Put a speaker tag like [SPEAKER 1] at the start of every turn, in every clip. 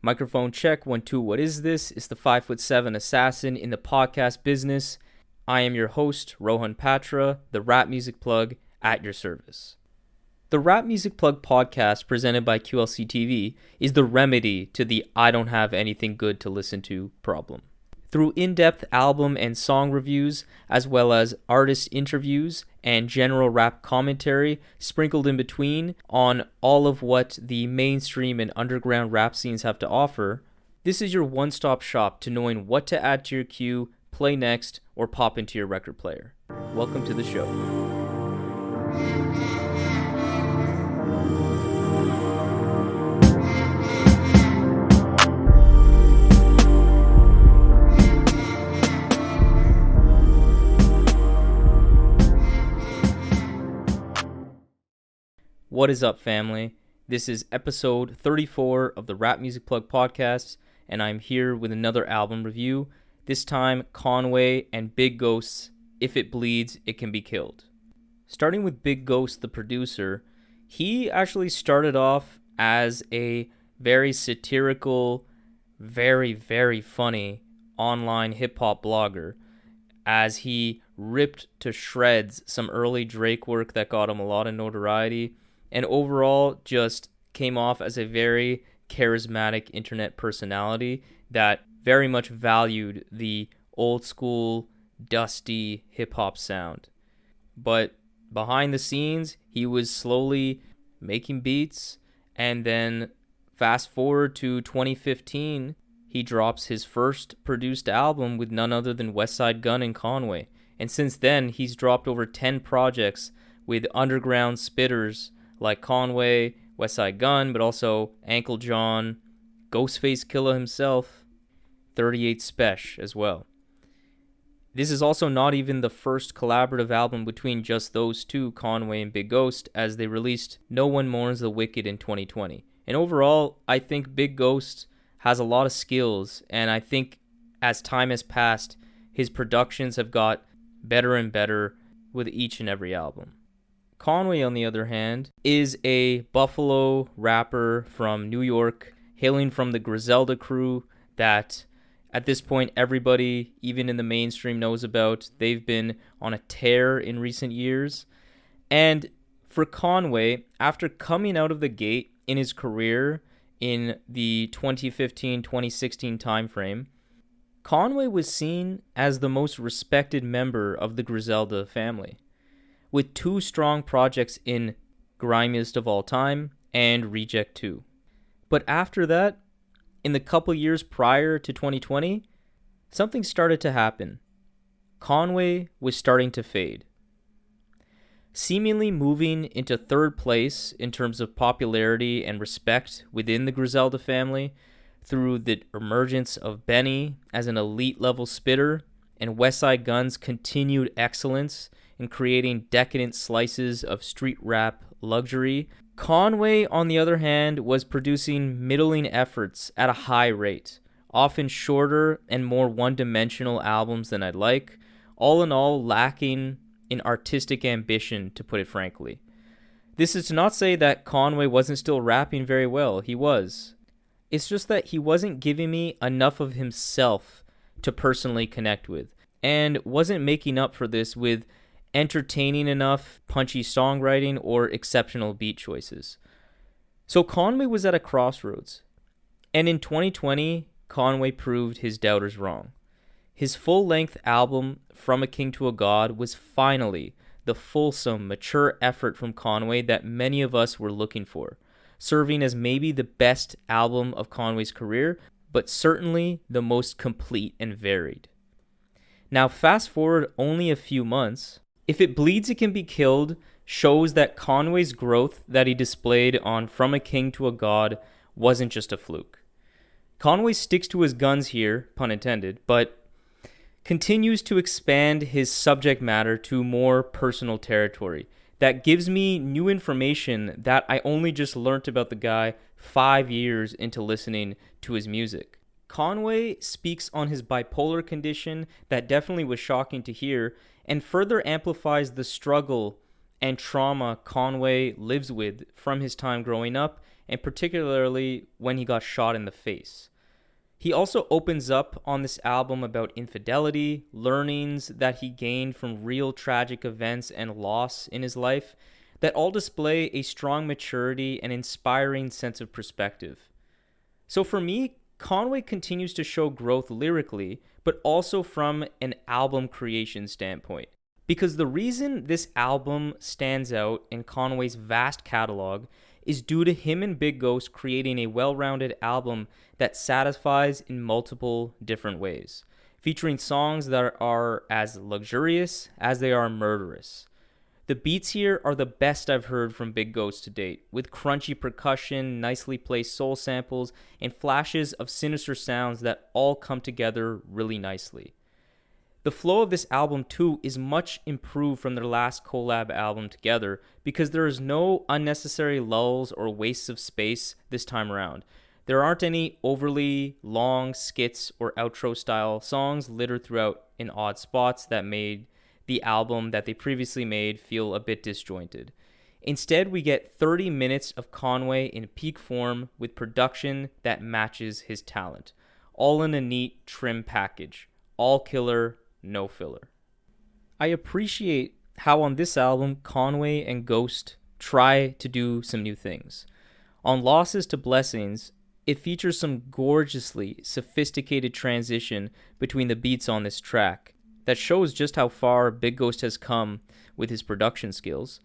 [SPEAKER 1] Microphone check, 1, 2, what is this? It's the 5'7" assassin in the podcast business. I am your host, Rohan Patra, the rap music plug at your service. The Rap Music Plug podcast presented by QLC TV is the remedy to the I don't have anything good to listen to problem. Through in-depth album and song reviews, as well as artist interviews and general rap commentary sprinkled in between on all of what the mainstream and underground rap scenes have to offer, this is your one-stop shop to knowing what to add to your queue, play next, or pop into your record player. Welcome to the show. What is up, family? This is episode 34 of the Rap Music Plug podcast, and I'm here with another album review, this time Conway and Big Ghost's If It Bleeds, It Can Be Killed. Starting with Big Ghost, the producer, he actually started off as a very satirical, very, very funny online hip-hop blogger, as he ripped to shreds some early Drake work that got him a lot of notoriety, and overall just came off as a very charismatic internet personality that very much valued the old school, dusty hip-hop sound. But behind the scenes, he was slowly making beats, and then fast forward to 2015, he drops his first produced album with none other than Westside Gunn and Conway. And since then, he's dropped over 10 projects with underground spitters like Conway, Westside Gunn, but also Ankle John, Ghostface Killah himself, 38 Spesh as well. This is also not even the first collaborative album between just those two, Conway and Big Ghost, as they released No One Mourns the Wicked in 2020. And overall, I think Big Ghost has a lot of skills, and I think as time has passed, his productions have got better and better with each and every album. Conway, on the other hand, is a Buffalo rapper from New York, hailing from the Griselda crew that at this point everybody, even in the mainstream, knows about. They've been on a tear in recent years. And for Conway, after coming out of the gate in his career in the 2015-2016 timeframe, Conway was seen as the most respected member of the Griselda family, with two strong projects in Grimiest of All Time and Reject 2. But after that, in the couple years prior to 2020, something started to happen. Conway was starting to fade, seemingly moving into third place in terms of popularity and respect within the Griselda family through the emergence of Benny as an elite-level spitter and Westside Gunn's continued excellence in creating decadent slices of street rap luxury. Conway, on the other hand, was producing middling efforts at a high rate, often shorter and more one-dimensional albums than I'd like, all in all lacking in artistic ambition, to put it frankly. This is to not say that Conway wasn't still rapping very well. He was. It's just that he wasn't giving me enough of himself to personally connect with, and wasn't making up for this with entertaining enough punchy songwriting or exceptional beat choices. So Conway was at a crossroads, and in 2020, Conway proved his doubters wrong. His full-length album, From a King to a God, was finally the fulsome, mature effort from Conway that many of us were looking for, serving as maybe the best album of Conway's career, but certainly the most complete and varied. Now, fast forward only a few months, If It Bleeds, It Can Be Killed shows that Conway's growth that he displayed on From a King to a God wasn't just a fluke. Conway sticks to his guns here, pun intended, but continues to expand his subject matter to more personal territory that gives me new information that I only just learnt about the guy 5 years into listening to his music. Conway speaks on his bipolar condition that definitely was shocking to hear, and further amplifies the struggle and trauma Conway lives with from his time growing up and particularly when he got shot in the face. He also opens up on this album about infidelity, learnings that he gained from real tragic events and loss in his life that all display a strong maturity and inspiring sense of perspective. So for me, Conway continues to show growth lyrically, but also from an album creation standpoint. Because the reason this album stands out in Conway's vast catalog is due to him and Big Ghost creating a well-rounded album that satisfies in multiple different ways, featuring songs that are as luxurious as they are murderous. The beats here are the best I've heard from Big Ghost to date, with crunchy percussion, nicely placed soul samples, and flashes of sinister sounds that all come together really nicely. The flow of this album, too, is much improved from their last collab album together because there is no unnecessary lulls or wastes of space this time around. There aren't any overly long skits or outro-style songs littered throughout in odd spots that made the album that they previously made feel a bit disjointed. Instead, we get 30 minutes of Conway in peak form with production that matches his talent, all in a neat, trim package. All killer, no filler. I appreciate how on this album, Conway and Ghost try to do some new things. On Losses to Blessings, it features some gorgeously sophisticated transition between the beats on this track that shows just how far Big Ghost has come with his production skills,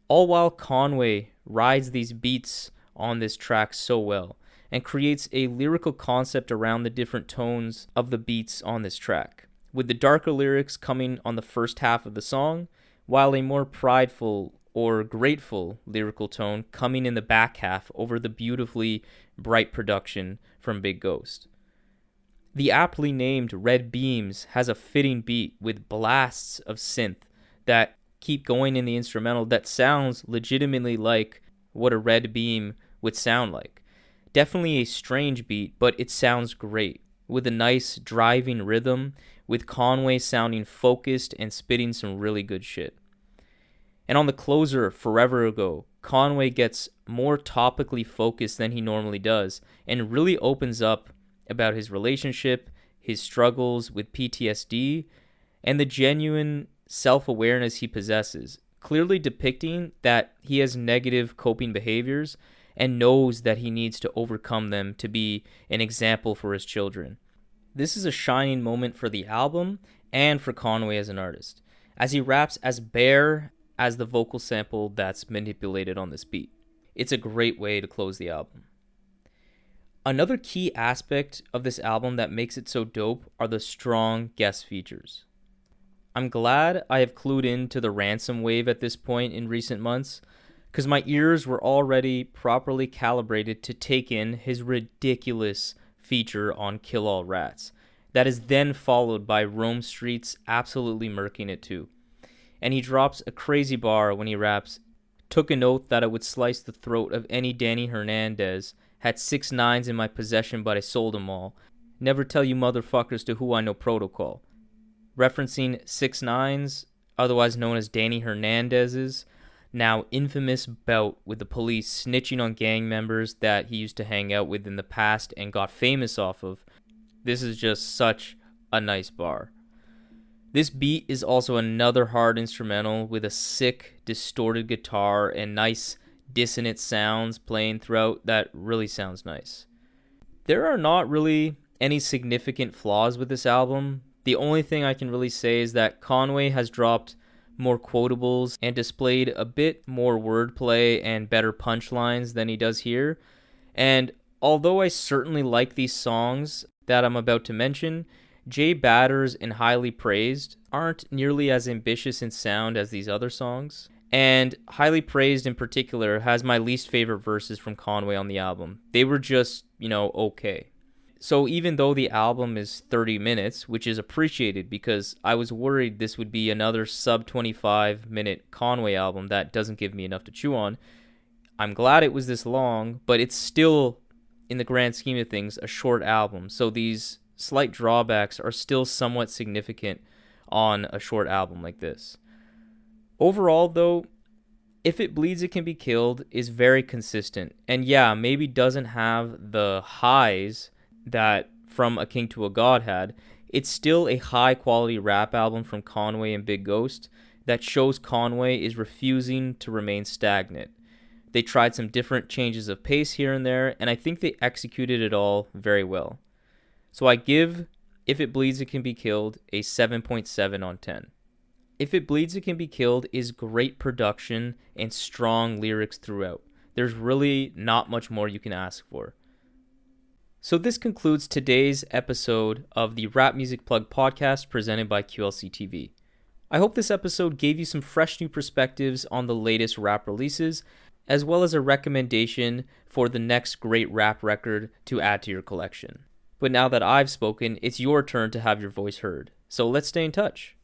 [SPEAKER 1] all while Conway rides these beats on this track so well and creates a lyrical concept around the different tones of the beats on this track, with the darker lyrics coming on the first half of the song, while a more prideful or grateful lyrical tone coming in the back half over the beautifully bright production from Big Ghost. The aptly named Red Beams has a fitting beat with blasts of synth that keep going in the instrumental that sounds legitimately like what a red beam would sound like. Definitely a strange beat, but it sounds great, with a nice driving rhythm, with Conway sounding focused and spitting some really good shit. And on the closer, Forever Ago, Conway gets more topically focused than he normally does, and really opens up about his relationship, his struggles with PTSD, and the genuine self-awareness he possesses, clearly depicting that he has negative coping behaviors and knows that he needs to overcome them to be an example for his children. This is a shining moment for the album and for Conway as an artist, as he raps as bare as the vocal sample that's manipulated on this beat. It's a great way to close the album. Another key aspect of this album that makes it so dope are the strong guest features. I'm glad I have clued into the Ransom wave at this point in recent months, because my ears were already properly calibrated to take in his ridiculous feature on Kill All Rats. That is then followed by Rome Street's absolutely murking it too. And he drops a crazy bar when he raps, "Took an oath that I would slice the throat of any Danny Hernandez. Had 6 9s in my possession, but I sold them all. Never tell you motherfuckers to who I know protocol." Referencing 6 9s, otherwise known as Danny Hernandez's now infamous bout with the police snitching on gang members that he used to hang out with in the past and got famous off of. This is just such a nice bar. This beat is also another hard instrumental with a sick, distorted guitar and nice dissonant sounds playing throughout that really sounds nice. There are not really any significant flaws with this album. The only thing I can really say is that Conway has dropped more quotables and displayed a bit more wordplay and better punchlines than he does here. And although I certainly like these songs that I'm about to mention, Jay Batter's and Highly Praised aren't nearly as ambitious in sound as these other songs. And Highly Praised in particular has my least favorite verses from Conway on the album. They were just, okay. So even though the album is 30 minutes, which is appreciated because I was worried this would be another sub 25-minute Conway album that doesn't give me enough to chew on, I'm glad it was this long, but it's still, in the grand scheme of things, a short album. So these slight drawbacks are still somewhat significant on a short album like this. Overall, though, If It Bleeds, It Can Be Killed is very consistent. And yeah, maybe doesn't have the highs that From a King to a God had. It's still a high quality rap album from Conway and Big Ghost that shows Conway is refusing to remain stagnant. They tried some different changes of pace here and there, and I think they executed it all very well. So I give If It Bleeds, It Can Be Killed a 7.7 on 10. If It Bleeds, It Can Be Killed is great production and strong lyrics throughout. There's really not much more you can ask for. So this concludes today's episode of the Rap Music Plug podcast presented by QLC TV. I hope this episode gave you some fresh new perspectives on the latest rap releases, as well as a recommendation for the next great rap record to add to your collection. But now that I've spoken, it's your turn to have your voice heard. So let's stay in touch.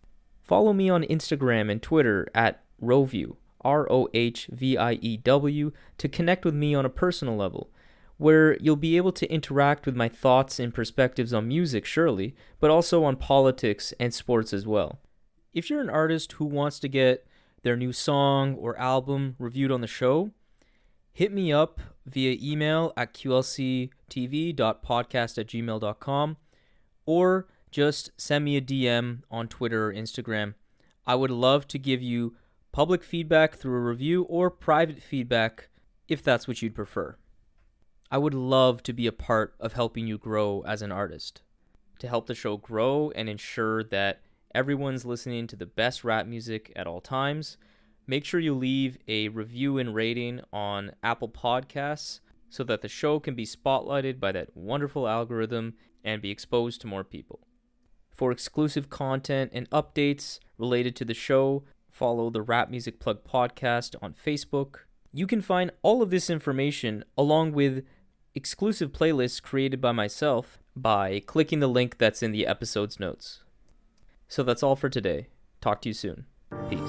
[SPEAKER 1] Follow me on Instagram and Twitter at Rohview, ROHVIEW, to connect with me on a personal level, where you'll be able to interact with my thoughts and perspectives on music, surely, but also on politics and sports as well. If you're an artist who wants to get their new song or album reviewed on the show, hit me up via email at qlctv.podcast@gmail.com or just send me a DM on Twitter or Instagram. I would love to give you public feedback through a review or private feedback if that's what you'd prefer. I would love to be a part of helping you grow as an artist, to help the show grow and ensure that everyone's listening to the best rap music at all times. Make sure you leave a review and rating on Apple Podcasts so that the show can be spotlighted by that wonderful algorithm and be exposed to more people. For exclusive content and updates related to the show, follow the Rap Music Plug podcast on Facebook. You can find all of this information along with exclusive playlists created by myself by clicking the link that's in the episode's notes. So that's all for today. Talk to you soon. Peace.